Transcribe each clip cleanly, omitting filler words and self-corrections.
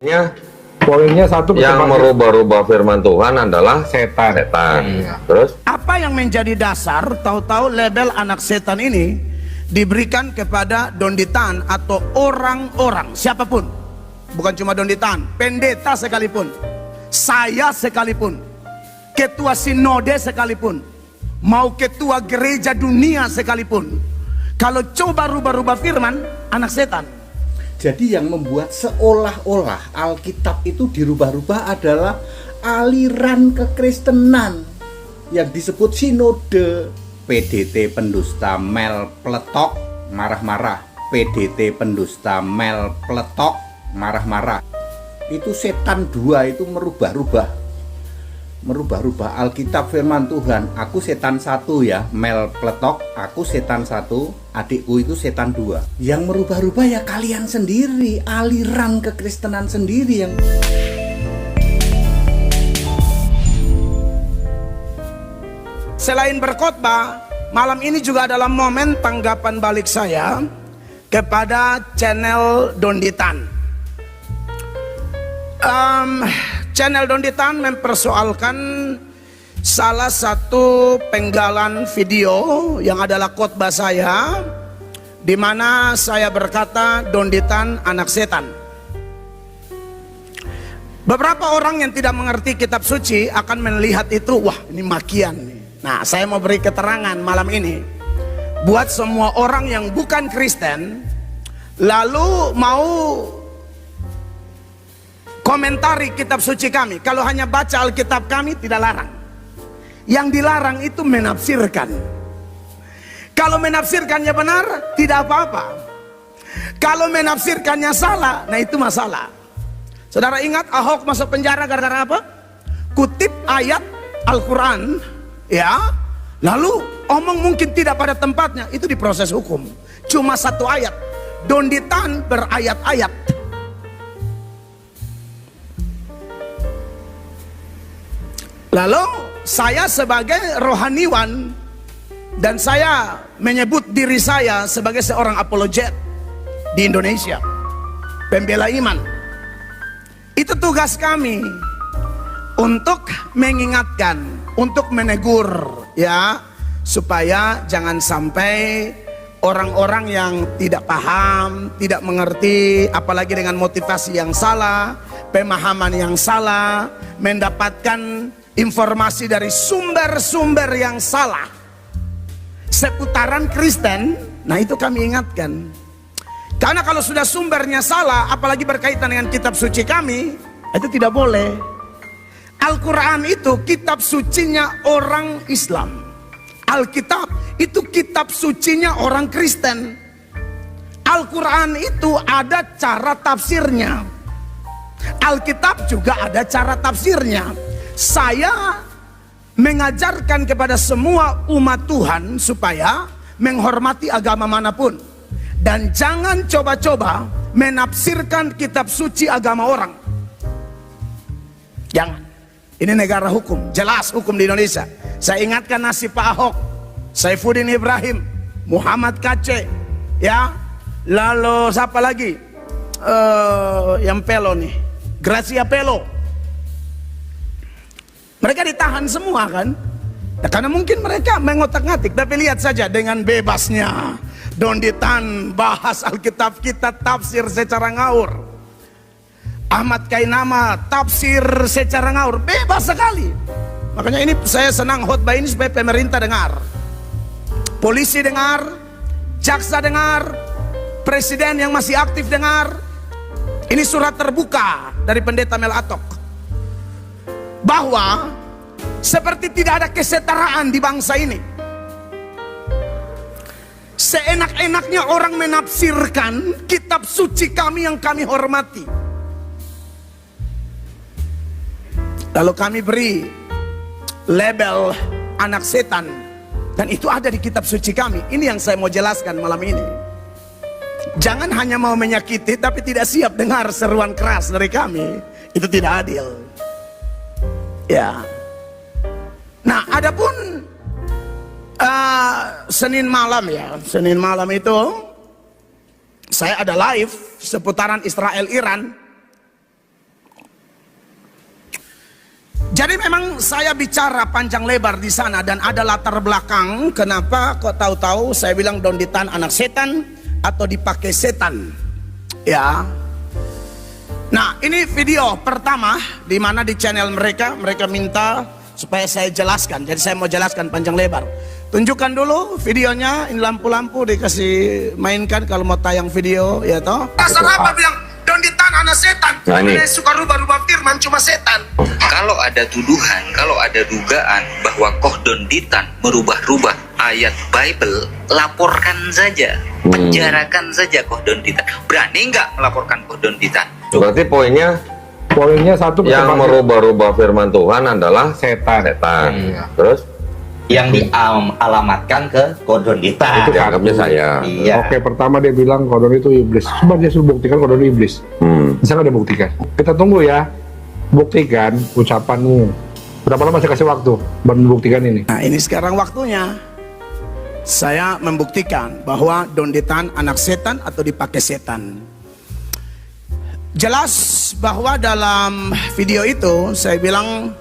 Ya, Poinnya satu, yang merubah-rubah firman Tuhan adalah setan. setan. Terus Apa yang menjadi dasar tahu-tahu label anak setan ini diberikan kepada donditan atau orang-orang siapapun, bukan cuma donditan, pendeta sekalipun, saya sekalipun, ketua sinode sekalipun, mau ketua gereja dunia sekalipun, kalau coba rubah-rubah firman, anak setan. Jadi yang membuat seolah-olah Alkitab itu dirubah-rubah adalah aliran kekristenan yang disebut sinode. PDT pendusta mel pletok marah-marah, PDT pendusta mel pletok marah-marah. Itu setan dua itu merubah-rubah Alkitab firman Tuhan. Aku setan satu ya, mel pletok, aku setan satu, adikku itu setan dua. Yang merubah-rubah ya kalian sendiri, aliran kekristenan sendiri yang Selain berkhotbah, malam ini juga adalah momen tanggapan balik saya kepada channel Donditan. Channel Donditan mempersoalkan salah satu penggalan video yang adalah khotbah saya, di mana saya berkata Donditan anak setan. Beberapa orang yang tidak mengerti kitab suci akan melihat itu, wah ini makian nih. Nah, saya mau beri keterangan malam ini buat semua orang yang bukan Kristen lalu mau komentari kitab suci kami. Kalau hanya baca Alkitab kami tidak larang. Yang dilarang itu menafsirkan. Kalau menafsirkannya benar tidak apa-apa. Kalau menafsirkannya salah, nah itu masalah. Saudara ingat Ahok masuk penjara gara-gara apa? Kutip ayat Al-Quran, ya, lalu omong mungkin tidak pada tempatnya, itu diproses hukum. Cuma satu ayat. Donditan berayat-ayat. Lalu saya sebagai rohaniwan, dan saya menyebut diri saya sebagai seorang apologet di Indonesia, pembela iman. Itu tugas kami untuk mengingatkan, untuk menegur, ya, supaya jangan sampai orang-orang yang tidak paham, tidak mengerti, apalagi dengan motivasi yang salah, pemahaman yang salah, mendapatkan informasi dari sumber-sumber yang salah seputaran Kristen. Nah itu kami ingatkan, karena kalau sudah sumbernya salah, apalagi berkaitan dengan kitab suci kami, itu tidak boleh. Al-Quran itu kitab sucinya orang Islam, Alkitab itu kitab sucinya orang Kristen. Al-Quran itu ada cara tafsirnya, Alkitab juga ada cara tafsirnya. Saya mengajarkan kepada semua umat Tuhan supaya menghormati agama manapun, dan jangan coba-coba menafsirkan kitab suci agama orang. Jangan. Ini negara hukum, jelas hukum di Indonesia. Saya ingatkan nasib Pak Ahok, Saifuddin Ibrahim, Muhammad Kaceh, ya, lalu siapa lagi yang Pelo nih, Gracia Pelo. Mereka ditahan semua kan, nah, karena mungkin mereka mengotak-ngatik. Tapi lihat saja dengan bebasnya Donditan bahas Alkitab kita, tafsir secara ngaur. Ahmad Kainama tafsir secara ngaur, bebas sekali. Makanya ini saya senang khotbah ini supaya pemerintah dengar, polisi dengar, jaksa dengar, presiden yang masih aktif dengar. Ini surat terbuka dari pendeta Mel Atok, bahwa seperti tidak ada kesetaraan di bangsa ini. Seenak-enaknya orang menafsirkan kitab suci kami yang kami hormati. Lalu kami beri label anak setan, dan itu ada di kitab suci kami. Ini yang saya mau jelaskan malam ini. Jangan hanya mau menyakiti tapi tidak siap dengar seruan keras dari kami. Itu tidak adil, ya. Nah, adapun Senin malam, ya, Senin malam itu saya ada live seputaran Israel Iran. Jadi memang saya bicara panjang lebar di sana dan ada latar belakang kenapa kok tahu-tahu saya bilang Donditan anak setan atau dipakai setan. Ya. Nah, ini video pertama di mana di channel mereka minta supaya saya jelaskan. Jadi saya mau jelaskan panjang lebar. Tunjukkan dulu videonya, ini lampu-lampu dikasih mainkan kalau mau tayang video ya toh. Pasal apa bilang Donditan anak setan? Nah, ini. Dia suka rubah-rubah firman cuma setan. Kalau ada tuduhan, kalau ada dugaan bahwa Koh Donditan merubah-rubah ayat Bible, laporkan saja, penjarakan saja Koh Donditan. Berani nggak melaporkan Koh Donditan? Berarti poinnya satu yang merubah-rubah firman Tuhan adalah setan. setan. Terus Yang dialamatkan ke Koh Donditan. Itu dianggapnya saya. Iya. Oke, pertama dia bilang Kodon itu iblis. Coba dia suruh buktikan Kodon iblis. Bisa nggak dia buktikan? Kita tunggu ya. Buktikan ucapanmu. Berapa lama saya kasih waktu buat membuktikan ini? Nah, ini sekarang waktunya. Saya membuktikan bahwa Donditan anak setan atau dipakai setan. Jelas bahwa dalam video itu saya bilang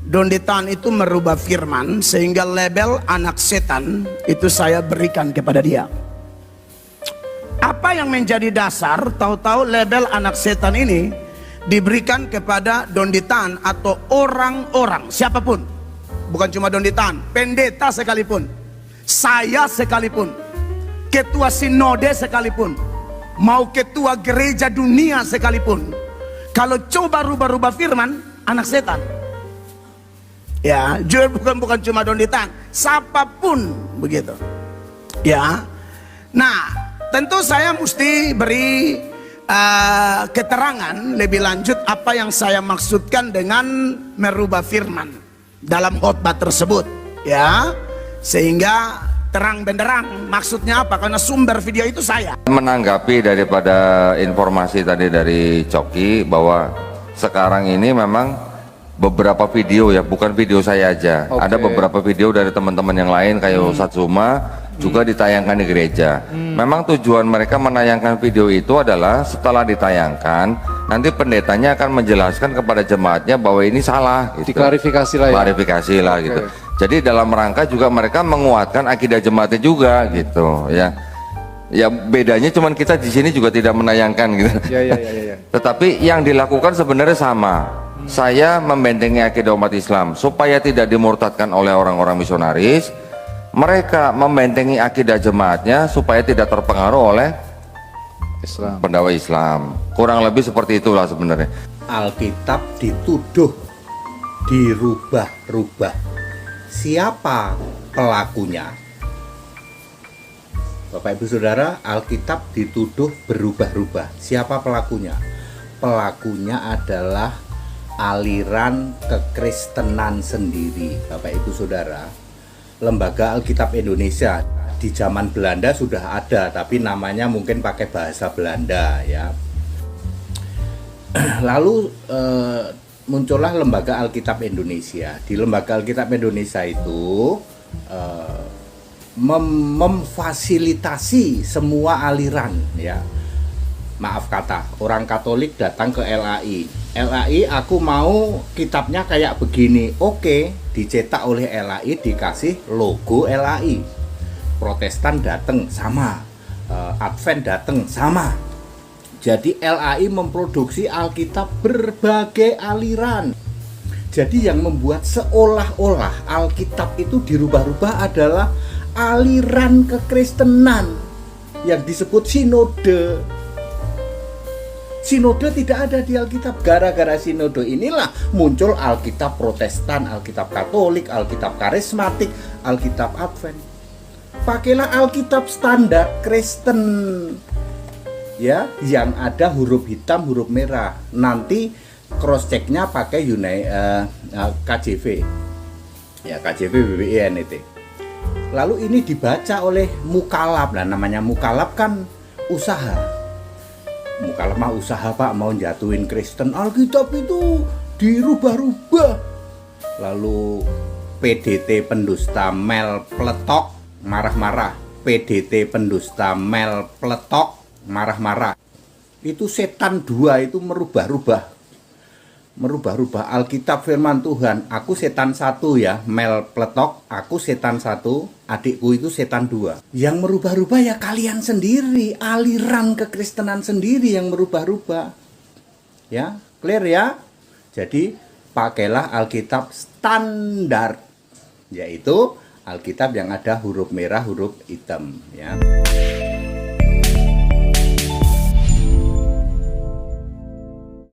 Donditan itu merubah firman sehingga label anak setan itu saya berikan kepada dia. Apa yang menjadi dasar tahu-tahu label anak setan ini diberikan kepada Donditan atau orang-orang siapapun, bukan cuma Donditan, pendeta sekalipun, saya sekalipun, ketua sinode sekalipun, mau ketua gereja dunia sekalipun, kalau coba rubah-rubah firman, anak setan. Ya, bukan cuma Donditan, siapapun begitu. Ya. Nah, tentu saya mesti beri keterangan lebih lanjut apa yang saya maksudkan dengan merubah firman dalam khotbah tersebut, ya, sehingga terang benderang maksudnya apa, karena sumber video itu saya. menanggapi daripada informasi tadi dari Coki bahwa sekarang ini memang beberapa video ya, bukan video saya aja. Ada beberapa video dari teman-teman yang lain kayak Ustadz Zuma juga ditayangkan di gereja. Memang tujuan mereka menayangkan video itu adalah setelah ditayangkan nanti pendetanya akan menjelaskan kepada jemaatnya bahwa ini salah gitu. Diklarifikasi lah ya. Klarifikasi lah gitu. Jadi dalam rangka juga mereka menguatkan akidah jemaatnya juga gitu ya. Ya bedanya cuman kita di sini juga tidak menayangkan gitu. Ya. Tetapi yang dilakukan sebenarnya sama. Saya membentengi akidah umat Islam supaya tidak dimurtadkan oleh orang-orang misionaris. Mereka membentengi akidah jemaatnya supaya tidak terpengaruh oleh Islam. pendakwa Islam. Kurang lebih seperti itulah sebenarnya. Alkitab dituduh dirubah-rubah. Siapa pelakunya? Bapak Ibu Saudara, Alkitab dituduh berubah-rubah. Siapa pelakunya? Pelakunya adalah aliran kekristenan sendiri. Bapak Ibu Saudara, Lembaga Alkitab Indonesia di zaman Belanda sudah ada, tapi namanya mungkin pakai bahasa Belanda ya. Lalu muncullah Lembaga Alkitab Indonesia. Di Lembaga Alkitab Indonesia itu memfasilitasi semua aliran ya. Maaf kata, orang Katolik datang ke LAI. LAI aku mau kitabnya kayak begini. Oke, dicetak oleh LAI, dikasih logo LAI. Protestan datang sama, Advent datang sama. Jadi LAI memproduksi Alkitab berbagai aliran. Jadi yang membuat seolah-olah Alkitab itu dirubah-rubah adalah aliran kekristenan yang disebut sinode. Sinode tidak ada di Alkitab. Gara-gara sinode inilah muncul Alkitab Protestan, Alkitab Katolik, Alkitab Karismatik, Alkitab Advent. Pakailah Alkitab standar Kristen ya, yang ada huruf hitam, huruf merah. Nanti cross checknya pakai KJV ya, KJV BBINET. Lalu ini dibaca oleh mukalaf. Nah, namanya mukalaf kan usaha. Mukalaf mah usaha, Pak, mau jatuhin Kristen. Alkitab itu dirubah-rubah. Lalu PDT pendusta Mel Pletok marah-marah. PDT pendusta Mel Pletok marah-marah. Itu setan dua itu merubah-rubah. merubah-rubah Alkitab firman Tuhan. Aku setan satu ya, Mel Pletok, aku setan satu, adikku itu setan dua. Yang merubah-rubah ya kalian sendiri, aliran kekristenan sendiri yang merubah-rubah. Ya, clear ya? Jadi pakailah Alkitab standar, yaitu Alkitab yang ada huruf merah, huruf hitam ya.